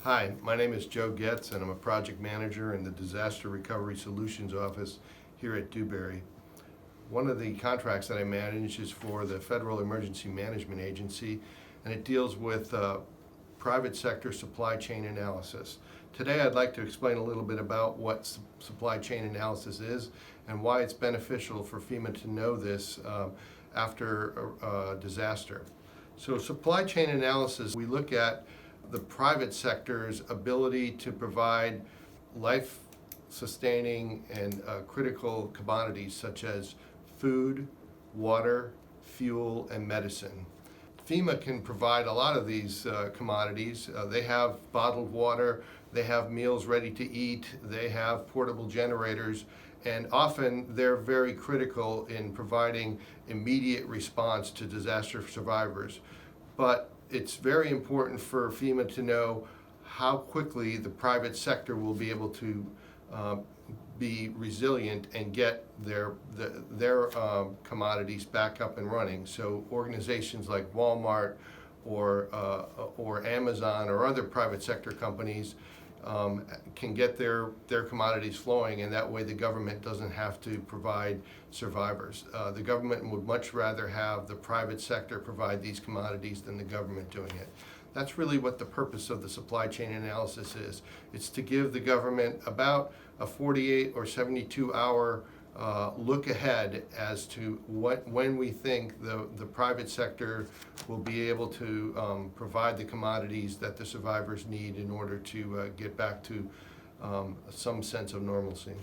Hi, my name is Joe Goetz and I'm a project manager in the Disaster Recovery Solutions office here at Dewberry. One of the contracts that I manage is for the Federal Emergency Management Agency, and it deals with private sector supply chain analysis. Today I'd like to explain a little bit about what supply chain analysis is and why it's beneficial for FEMA to know this after a disaster. So supply chain analysis, we look at the private sector's ability to provide life-sustaining and critical commodities such as food, water, fuel, and medicine. FEMA can provide a lot of these commodities. They have bottled water, they have meals ready to eat, they have portable generators, and often they're very critical in providing immediate response to disaster survivors. But it's very important for FEMA to know how quickly the private sector will be able to be resilient and get their commodities back up and running. So organizations like Walmart or Amazon or other private sector companies can get their commodities flowing, and that way the government doesn't have to provide survivors. The government would much rather have the private sector provide these commodities than the government doing it. That's really what the purpose of the supply chain analysis is. It's to give the government about a 48 or 72-hour look ahead as to when we think the private sector will be able to provide the commodities that the survivors need in order to get back to some sense of normalcy.